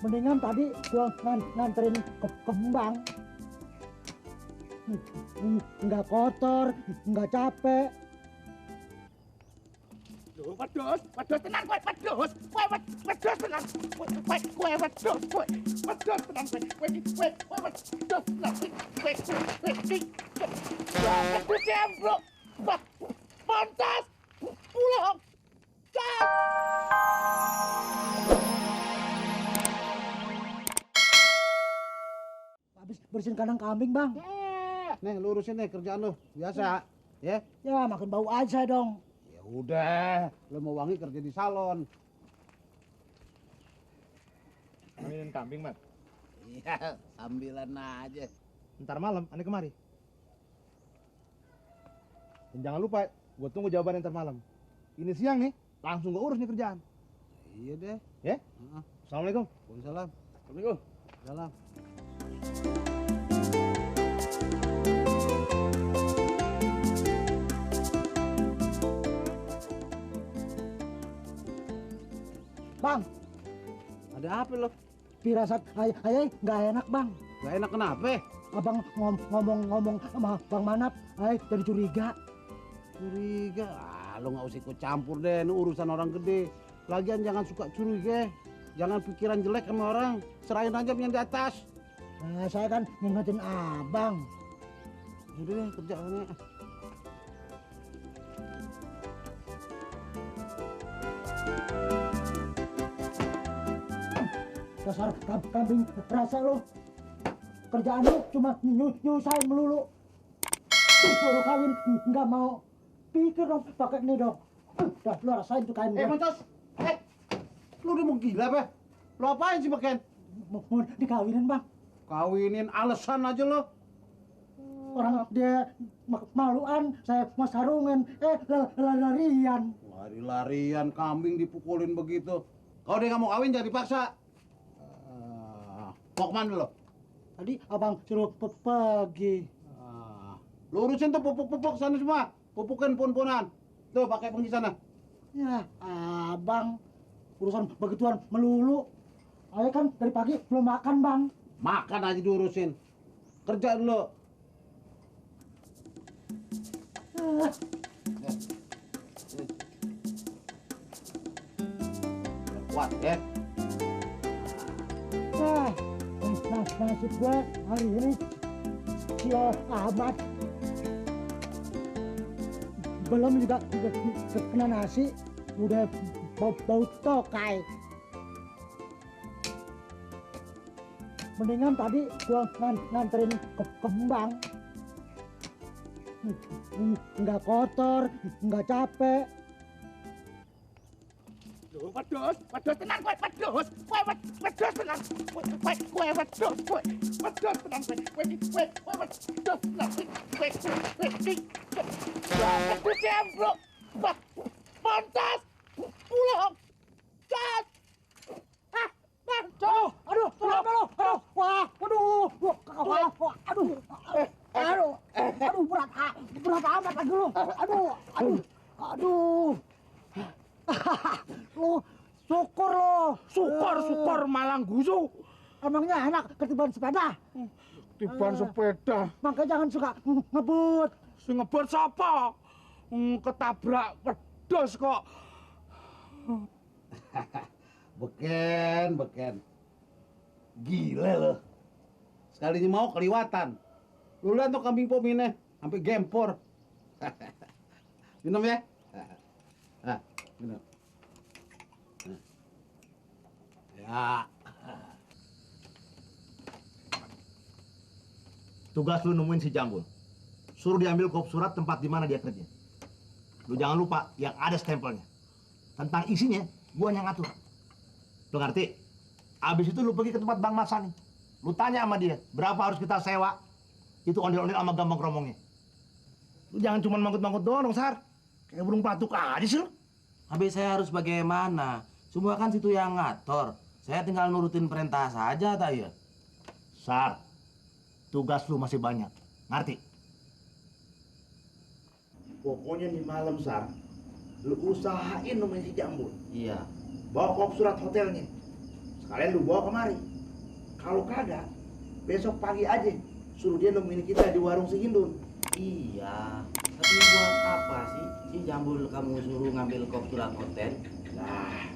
Mendingan tadi gua nganterin ke kembang. Nggak kotor, nggak capek. Wedhus tenan kowe, wedhus. Kowe wedhus tenan. Kowe wedhus, kowe wedhus tenan kowe. Kowe wedhus tenan. Kowe jembrok. Pantas. Pulang. Habis bersihin kandang kambing, Bang. Nih, lurusin nih kerjaan lu. Biasa, ya. Ya, makin bau aja dong. Ya udah, lu mau wangi kerja di salon. Ambilin kambing, Mat. Iya, sambilan aja. Ntar malam, aneh kemari. Dan jangan lupa, gua tunggu jawaban ntar malam. Ini siang nih, langsung gua urus nih kerjaan. Iya deh. Ya? Assalamualaikum. Waalaikumsalam. Assalamualaikum. Salam. Bang, Ada apa lo? firasat ayah nggak enak, Bang. Gak enak kenapa? Abang ngomong sama Bang Manap, ayah jadi curiga. Curiga? Lo gak usah ikut campur deh, ini urusan orang gede. Lagian jangan suka curiga. Jangan pikiran jelek sama orang. Serahin aja yang di atas. Saya kan ngingetin abang. Udah deh, kerjaannya. Dasar kambing rasa lo. Kerjaan lo cuma nyusahin melulu. Suruh kawin nggak mau. Pikir dong pakai ini dong. Dah lo rasain tuh kain gua. Mancos! Lu udah mau gila apa? Lo apain sih Beken? Mau dikawinin, Bang. Kawinin alasan aja lo. Orang dia maluan, saya mau sarungan, larian. Lari-larian kambing dipukulin begitu. Kalau dia nggak mau kawin jangan dipaksa. Mau kemana lo? Tadi abang suruh pergi. Lu urusin tuh pupuk-pupuk sana semua. Pupukin pun-punan. Tuh pakai penggi sana. Ya, abang urusan begituan melulu. Ayah kan dari pagi belum makan, Bang. Makan aja diurusin. Kerja dulu. Kuat ya. Nasib gue hari ini sial amat. Belum juga kena nasi, udah bau tokai. Mendingan tadi gua nganterin ke kembang. Nggak kotor, nggak capek. Wedhus tenan kowe, wedhus. Kowe wedhus tenan. Kowe wedhus, kowe wedhus tenan kowe. Kowe wedhus tenan. Kowe jembrok. Pantas. Pulang. Cat. Aduh, berat amat lagi lu. Aduh. Lu syukur lo. Syukur malang gusu. Emangnya enak ketiban sepeda? Tiban sepeda. Makanya jangan suka ngebut. Sing ngebut sapa? Ketabrak wedhus kok. Beken. Gila lo. Sekalinya mau keliwatan. Lu lihat tuh kambing pominnya sampai gempor. Minum ya. Minum. Ya. Tugas lu nemuin si Jambul. Suruh diambil kop surat tempat di mana dia kerja. Lu jangan lupa yang ada stempelnya. Tentang isinya, gua yang ngatur. Lu ngerti? Abis itu lu pergi ke tempat Bang Masani. Lu tanya sama dia, berapa harus kita sewa? Itu ondel-ondel sama gampang kromongnya. Lu jangan cuma mangkut-mangkut doang dong, Sar. Kayak burung pelatuk aja sih lu. Habis saya harus bagaimana? Semua kan situ yang ngatur. Saya tinggal nurutin perintah saja, ya. Sar, tugas lu masih banyak. Ngerti? Pokoknya nih malam, Sar, lu usahain nemuin si Jambul. Iya. Bawa kop surat hotelnya. Sekalian lu bawa kemari. Kalau kagak, besok pagi aja suruh dia nemuin kita di warung si Hindun. Iya, tapi buat apa sih si Jambul kamu suruh ngambil kop surat hotel? Lah,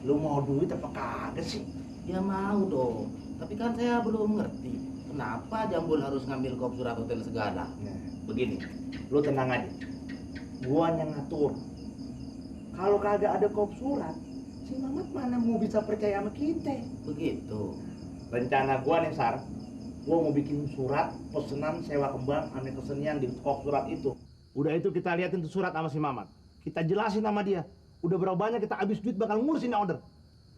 lu mau duit apa kagak sih? Ya mau dong, tapi kan saya belum ngerti kenapa Jambul harus ngambil kop surat hotel segala. Nah, begini, lu tenang aja. Gua yang ngatur. Kalau kagak ada kop surat, si Mamat mana mau bisa percaya sama kita? Begitu. Rencana gua nih, Sar, gua mau bikin surat pesanan sewa kembang ane kesenian di kop surat itu. Udah itu kita liatin tuh surat sama si Mamat. Kita jelasin sama dia. Udah berapa banyak kita habis duit bakal ngurusin order.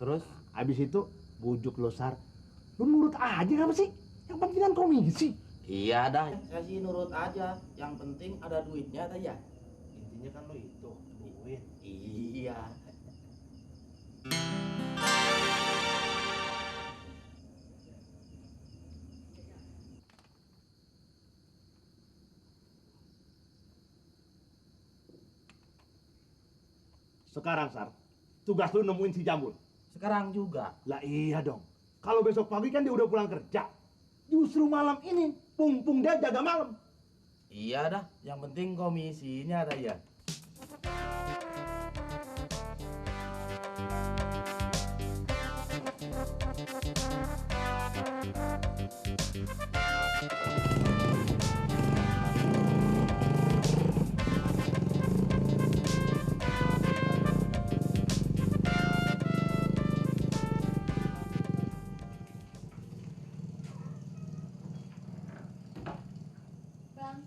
Terus? Habis itu bujuk lo, Sar. Lu nurut aja apa sih? Yang penting kan komisi. Iya dah, saya sih nurut aja. Yang penting ada duitnya aja. Intinya kan lo itu, duit. Iya. Sekarang, Sar, tugas lu nemuin si Jambul. Sekarang juga. Lah iya dong. Kalau besok pagi kan dia udah pulang kerja. Justru malam ini, pung dia jaga malam. Iya dah, yang penting komisinya ada ya. Bang,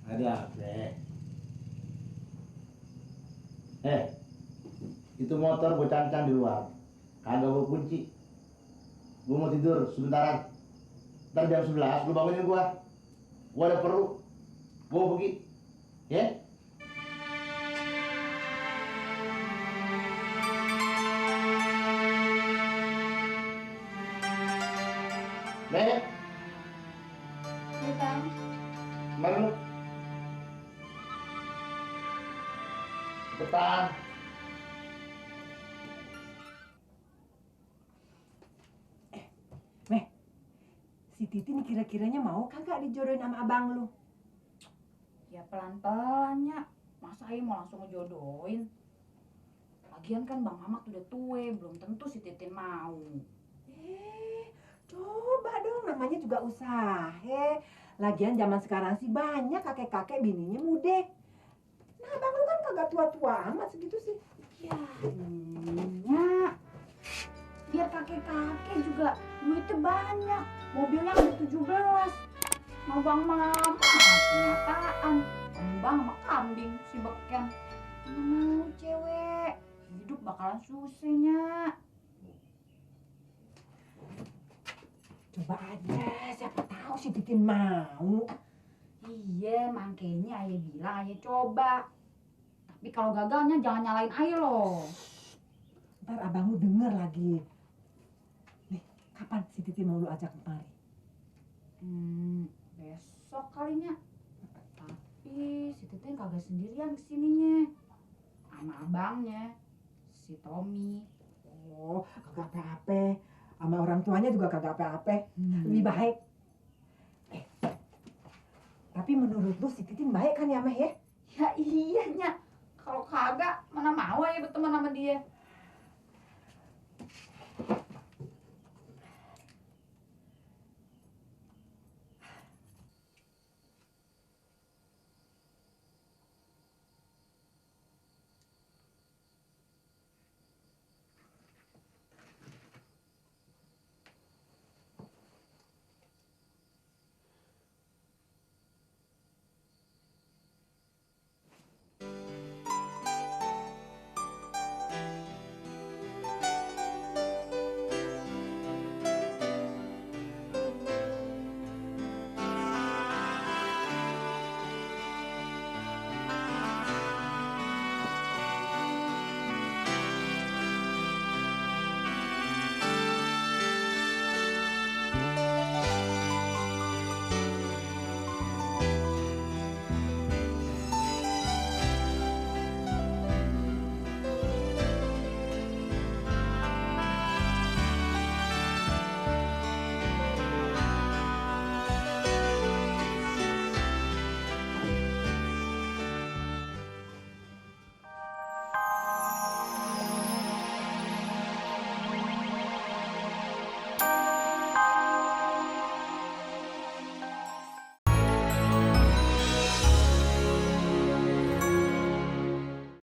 Ada apa? Itu motor gue cancang di luar. Kagak gue kunci. Gue mau tidur sebentaran. Ntar jam 11 lu bangunin gua. Gua ada perlu. Gua pergi. Ya? Nek, iya bang. kemana lu? Cepetan. Meh, si Titi nih kira-kiranya mau kagak dijodohin sama abang lu? Ya pelan-pelannya. Masa Ayu mau langsung ngejodohin? Lagian kan Bang Mamat udah tue, belum tentu si Titin mau. Coba dong, namanya juga usaha. Lagian zaman sekarang sih banyak kakek-kakek bininya muda. Nah, abang lu kan kagak tua-tua amat segitu sih. Ya, nya. Biar kakek-kakek juga duitnya banyak. Mobilnya udah 17. Mau Bang Mamat, kenyataan. Kembang sama kambing si beken. Mana mau cewek. Hidup bakalan susahnya. Coba aja, siapa tahu si Titin mau. Iya, makanya Ayah bilang Ayah coba. Tapi kalau gagalnya jangan nyalain Ayah loh. Ntar abang lu denger lagi. Nih, kapan si Titin mau lu ajak kemari? Besok kalinya. Tapi si Titin kagak sendirian kesininya. Sama abangnya, si Tommy. Oh, kagak apa-apa. Sama orang tuanya juga kagak apa-apa. Lebih baik. Tapi menurut lu si Titin baik kan ya, Meh ya? Ya iya, Nya. Kalau kagak, mana mau Ayah berteman sama dia.